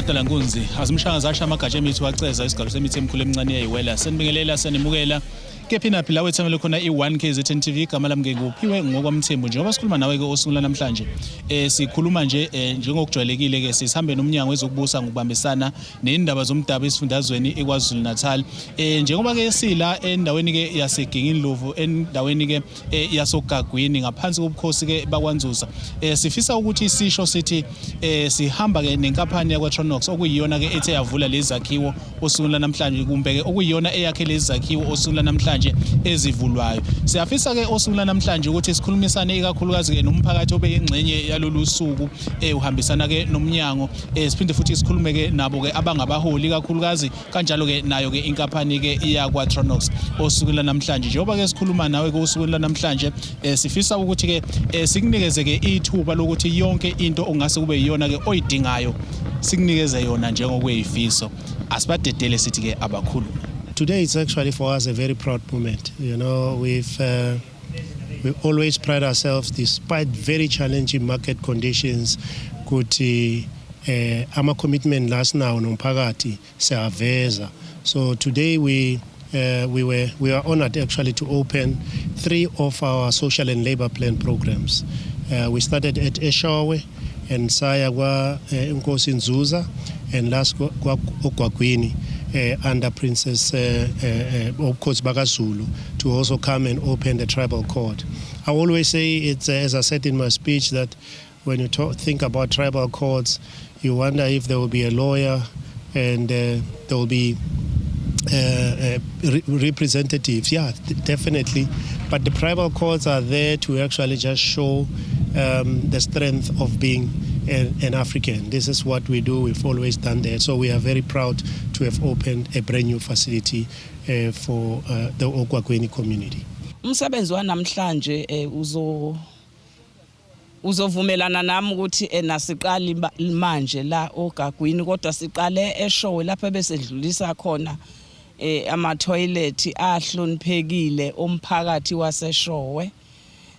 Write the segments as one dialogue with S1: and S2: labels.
S1: Madala Nkunzi azimshanga zasha amagatsha emithi waceza isigalo semithi emkhulu emincane yayiwela senibingelela senimukela kephi naphi la wethamele khona i1 KZN TV igama lami ngekuphiwe ngokwamthembu njengoba sikhuluma nawe ke osuku namhlanje sikhuluma nje njengokujwayelekile ke sihambe nomnyango wezokubusa ngokubambisana nezindaba zomdabu esifundazweni eKwaZulu Natal njengoba ke sila endaweni ke yaseGingini Ndlovu endaweni ke yasogagwini ngaphansi kobukhosi ke bakwanzuza sifisa ukuthi isisho sithi sihamba ke nenkampani yakwaTronox okuyiyona ke ethe yavula lezi zakhiwo osuku namhlanje kumbe ke okuyiyona eyakhe lezi zakhiwo osuku namhlanje ezivulwayo siyafisa ke osuku namhlanje ukuthi sikhulumisane ikakhulukazi ke nomphakathi obe ingcenye yalolu suku uhambisana ke nomnyango siphinde futhi sikhulume ke nabo ke abangabaholi ikakhulukazi kanjalo ke nayo ke inkampani ke yakwaTronox osuku namhlanje njengoba ke sikhuluma nawe ke osuku namhlanje sifisa ukuthi ke sikunikeze ke ithuba lokuthi yonke into ongase kube yiyona ke oyidingayo sikunikeze yona njengokweyifiso asibadedele sithi ke abakhulu.
S2: Today it's actually for us a very proud moment. You know, we always pride ourselves, despite very challenging market conditions, kuti ama commitment last now nomphakathi siyaveza. So today we are honored actually to open 3 of our social and labor plan programs. We started at Eshowe and saya kwa Nkosi Nzuza and last kwa Ogwagwini. Under Princess Nkosi Bakazulu to also come and open the tribal court. I always say it's as I said in my speech that when you think about tribal courts, you wonder if there will be a lawyer and there will be representatives. Yeah, definitely. But the tribal courts are there to actually just show the strength of being an African. This is what we do. We've always done that. So we are very proud to have opened a brand new facility for the Ogwagwini community.
S3: Umsebenzi wanamhlanje uzovumelana nami ukuthi nasiqali manje la Ogwagwini kodwa siqale eShowe lapha besedlulisa khona ama toilet ahloniphekile omphakathi waseShowe.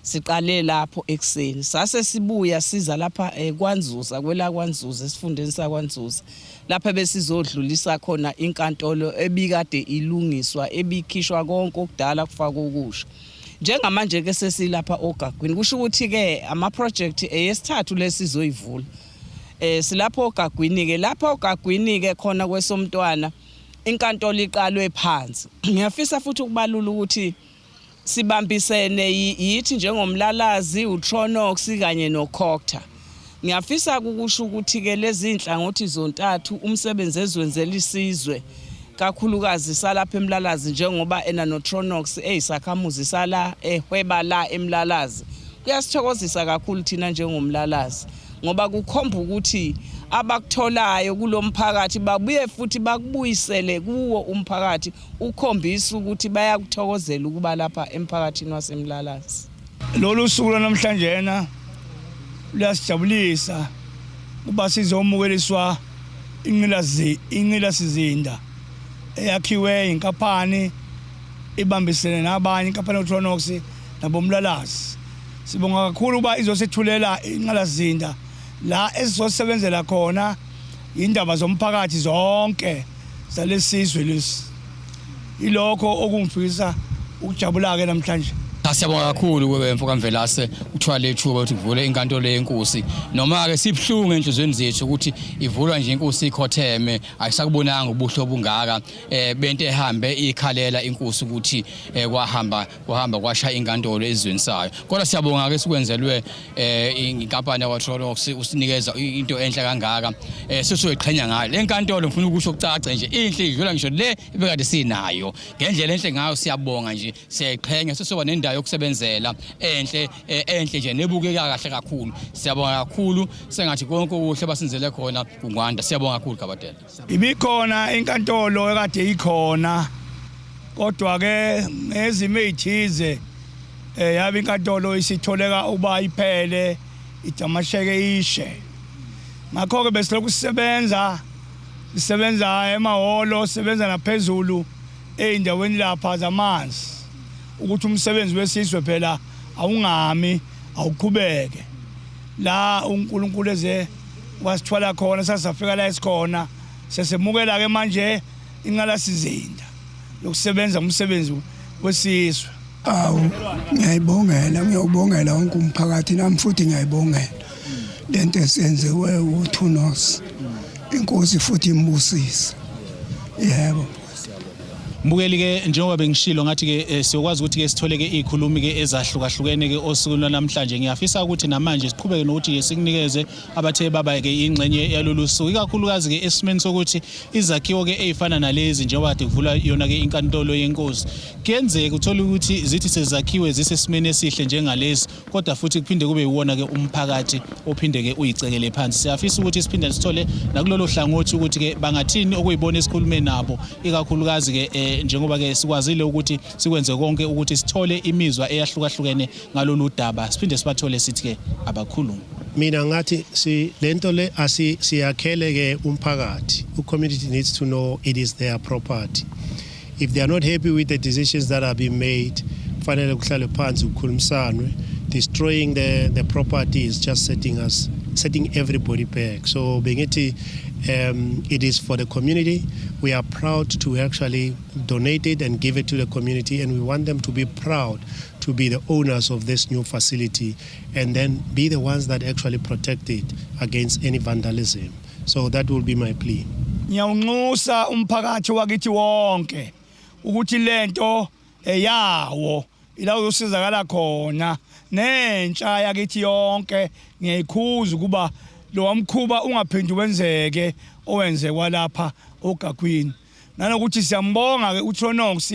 S3: Siqale lapho ekseni sase sibuya siza lapha kwaNzuza kwela kwaNzuza esifundeni sakwaNzuza lapha besizodlulisa khona inkantolo ebikade ilungiswa ebikhishwa konke okudala kufaka okusha njengamanje ke sesilapha Ogwagwini kusho ukuthi ke ama project eyesithathu lesizoyivula silapha Ogwagwini ke lapha Ogwagwini ke khona kwesomntwana inkantolo iqalwe phansi ngiyafisa futhi ukubalula ukuthi sibambisene yithi njengomlalazi uTronox kanye noCocta ngiyafisa ukusho ukuthi ke lezi inhlangothi zontathu umsebenzi ezwenzela isizwe kakhulukazi salapha emlalazi njengoba noTronox eyisakhamuzi sala ehweba la emlalazi kuyasithokozisa kakhulu thina njengomlalazi ngoba kukhomba ukuthi abakutholayo kulomphakathi babuye futhi bakubuyisele kuwo umphakathi ukhombisa ukuthi bayakuthokozela ukuba lapha emphakathini wasemlalazi.
S4: Lolu suku namhlanje lasijabulisa kuba sizomukeliswa inqilasizinda eyakhiwe inkampani ibambisene nabanye inkampani uTronox nabomlalazi. Sibonga kakhulu kuba izosethulela inqilasizinda la esizosebenzela khona indaba zomphakathi zonke zalesizwe lesi ilokho okumfisa ukujabula ke namhlanje.
S5: Siyabonga kakhulu kwemfoka Mvelase ukuthiwa lethuba ukuthi kuvule inkantolo yenkosi noma ke sibhlungu enhlizweni zethu ukuthi ivulwa nje inkosi ikhotheme ayisakubonanga ubuhle obungaka bento ehambe ikhalela inkosi ukuthi kwahamba kwasha inkantolo ezweni sayo kodwa siyabonga ke sikwenzelwe inkampani yakwaTronox usinikeza into enhle kangaka sizoyiqhenya ngayo le nkantolo ngifuna ukusho ukucaca nje inhle idlula ngisho le ebekade sinayo ngendlela enhle ngayo siyabonga nje siyayiqhenya sizoba nendawo yokusebenzela enhle nje nebukeka kahle kakhulu siyabonga kakhulu sengathi konke okuhle basenzele khona kungwanda siyabonga kakhulu Gabadela.
S4: Ibikhona inkantolo ekade ikhona kodwa ke ngezimo ezithize yabe inkantolo isitholeka uba iphele idamasheke ishe ngakho ke besilokhu sisebenza emahholo sisebenza naphezulu eindaweni lapha zamanzi ukuthi umsebenzi wesizwe phela awungami awuqhubeke la uNkulunkulu eze wasithwala khona sasafika la esikhona sesemukela ke manje inqala sizinda yokusebenza umsebenzi wesizwe.
S6: Awu ngiyayibongela wonke umphakathi nami futhi ngiyayibongela lento esenziwe uThunos. Inkosi futhi imbusise. Yebo.
S1: Mbukeli ke njengoba bengishilo ngathi ke siyokwazi ukuthi ke sithole ke izikhulumi ke ezahlukahlukene ke osukwini namhlanje. Ngiyafisa ukuthi namanje siqhubeke nokuthi sikunikeze abathe baba ke ingxenye yalolu suku ikakhulukazi ke esimeni sokuthi izakhiwo ke ezifana nalezi njengoba kade kuvula yona ke inkantolo yenkosi kuyenzeka uthola ukuthi zithi sezakhiwe zisesimeni esihle njengalezi kodwa futhi kuphinde kube yiwona ke umphakathi ophinde ke uyicekele phansi. Siyafisa ukuthi siphinde sithole nakulolu hlangothi ukuthi ke bangathini okuyibona esikhulumeni nabo ikakhulukazi ke njengoba ke sikwazile ukuthi sikwenze konke ukuthi sithole imizwa eyahlukahlukene ngalolu daba siphinde sibathole sithi ke abakhulumi.
S2: Mina ngathi lento le siyakhele ke umphakathi. Community needs to know it is their property. If they are not happy with the decisions that are being made, fanele kuhlale phansi kukhulumisanwe. Destroying the property is just setting everybody back. So bengithi it is for the community. We are proud to actually donate it and give it to the community, and we want them to be proud to be the owners of this new facility and then be the ones that actually protect it against any vandalism. So that will be my plea.
S4: Ngiyawunxusa umphakathi wakithi wonke ukuthi lento eyawo ila uzosizakala khona nentsha yakithi yonke ngiyayikhuza kuba lo wamkhuba ungaphindi wenzeke owenze kwalapha oGakwini. Nanokuthi siyambonga ke uThunos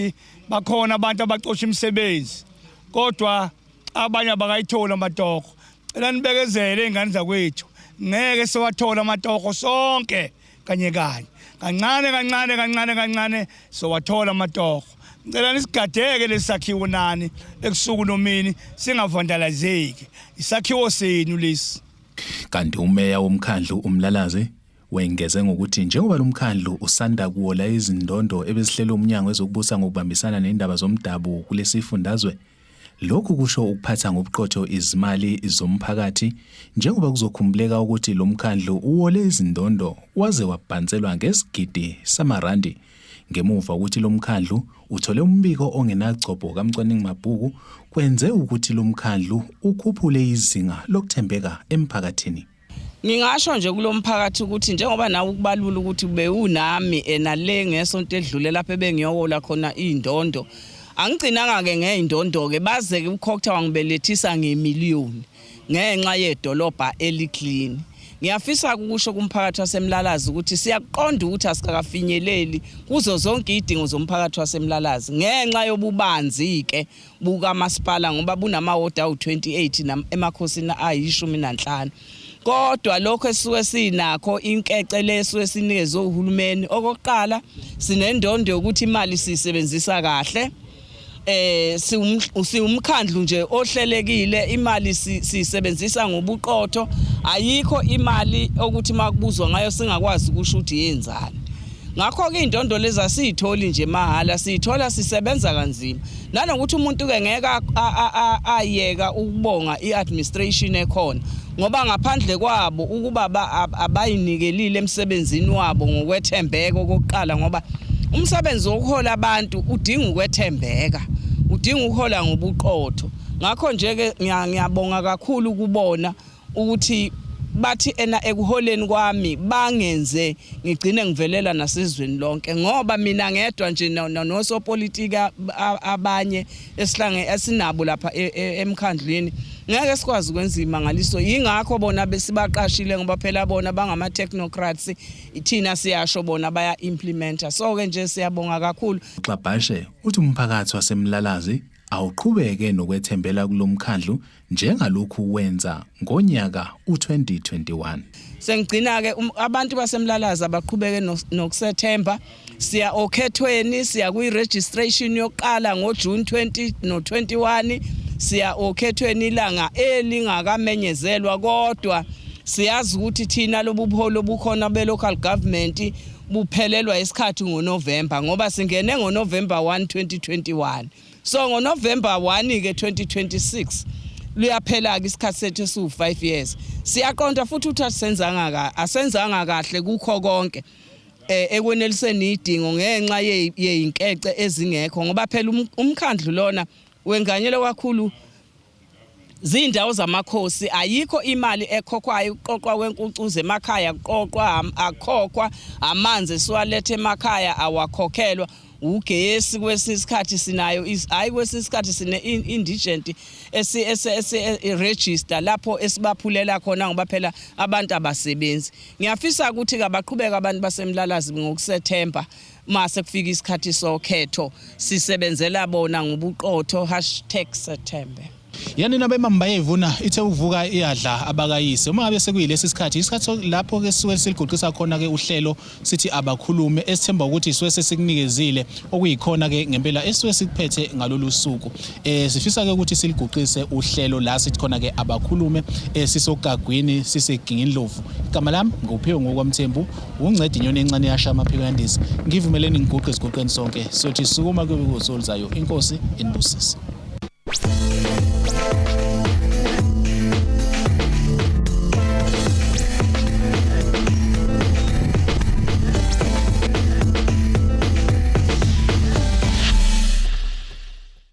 S4: bakhona abantu abacosha imisebenzi kodwa abanye abakayithola amatoko. Cela nibekezele izingane zakwethu ngeke siwathola amatoko sonke kanye kancane siwathola amatoko. Ngicela nisigadeke lesakhiwo nani ekusuku nomini singavandalizeki isakhiwo senu lesi.
S1: Kanti umeya womkhandlu uMlalazi wengeze ngokuthi njengoba lumkhandlu usanda kuwola izindondo ebezihlela umnyango ezokubusa ngokubambisana nezindaba zomdabu kulesifundazwe lokhu kusho ukuphatha ngobuqotho izimali zomphakathi njengoba kuzokhumbuleka ukuthi lomkhandlu uwole izindondo waze wabhanselwa ngesigidi samarandi ngemuva ukuthi lomkhandlu uthole umbiko ongenagcobho kaMcwaningi Mabhuku kwenze ukuthi lomkhandlu ukhuphule izinga lokuthembeka emphakathini.
S3: Ngingasho nje kulomphakathi ukuthi njengoba nawe ukubalula ukuthi bewunami enale ngesonto edlule lapha bengiyokola khona indondo angigcinanga ke ngeindondo ke baze ke uCocta wangibelethisa ngemiliyoni ngenxa yedolobha eliclean. Ngiyafisa ukusho kumphakathi waseMlalazi ukuthi siyaqonda ukuthi asikakafinyeleli kuzo zonke izidingo zomphakathi waseMlalazi ngenxa yobubanzi ke buka masipala ngoba bunamawodi awu28 emakhosini ayi15. Kodwa lokho esisuke sinakho inkece leso esinikezwe uhulumeni okokuqala sinendondo ukuthi imali sisebenzisa kahle siwumkhandlu nje ohlelekile imali sisebenzisa ngobuqotho ayikho imali ukuthi makubuzwa ngayo singakwazi ukusho ukuthi yenzani. Ngakho ke indondo lezi asitholi nje mahala sithola sisebenza kanzima nanokuthi umuntu ke ngeke ayeka ukubonga iadministration ekhona ngoba ngaphandle kwabo ukuba abayinikelile emsebenzini wabo ngokwethembeka okokuqala ngoba umsebenzi wokuhola abantu udinga ukwethembeka udinga ukuhola ngobuqotho. Ngakho nje ke ngiyabonga kakhulu ukubona ukuthi bathi ekuholeni kwami bangenze ngigcine ngivelela nasezweni lonke ngoba mina ngedwa nje nosopolitika abanye esinabo lapha emkhandlweni ngeke sikwazi ukwenza imangaliso yingakho bona besibaqashile ngoba phela bona bangama technocrats ithina siyasho bona baya implementa. So ke nje siyabonga kakhulu.
S1: Xabhashe uthi umphakathi waseMlalazi awuqhubeke nokwethembela kulomkhandlu njengalokhu wenza ngonyaka u2021.
S3: Sengigcina ke abantu baseMlalazi abaqhubeke nokusethemba siya okhethweni siya kuyi-registration yokuqala ngoJune 20 no21 siya okhethweni ilanga elingakamenyezelwa kodwa siyazi ukuthi thina lobuholo bukhona be-local government buphelelwa isikhathi ngoNovember ngoba singene ngoNovember 1 2021. So ngoNovember 1 ke 2026 luyaphela ke isikhathi sethu esu5 years siyaqonda futhi ukuthi asenzanga kahle kukho konke ekweneliseni idingo ngenxa yeyinkece ezingekho ngoba phela umkhandlu lona wenganyelwe kakhulu zindawo zamakhosi ayikho imali ekhokhwayo uqoqwa wenkucuze emakhaya uqoqwa akhokhwa amanzi siwalethe emakhaya awakhokhelwa ugesi kwesisikhathi sinayo hayi kwesisikhathi sine indigent register lapho esibaphulela khona ngoba phela abantu abasebenzi ngiyafisa ukuthi kabaqhubeka abantu basemlalazi ngokusethemba mase kufika isikhathi sokhetho sisebenzela bona ngobuqotho #Sethembe.
S1: Yani nabe mambayevuna ithe ukuvuka iyadla abakayise uma ngabe sekuyilesi isikhathi lapho ke sisuke siliguqisa khona ke uhlelo sithi abakhulume esithemba ukuthi siwe sesikunikezile okuyikhona ke ngempela esiwe sikuphethe ngalolu suku sifisa ke ukuthi siliguqise uhlelo la sithi khona ke abakhulume sisogagwini sisegingini lovu igama lami nguphiwe ngokwamthembu uncedi inyoni encane yasha amaphiko yandisi ngivumeleni ngiguqe isigoqeni sonke sothi sukuma kube kusolzayo inkosi inibusise.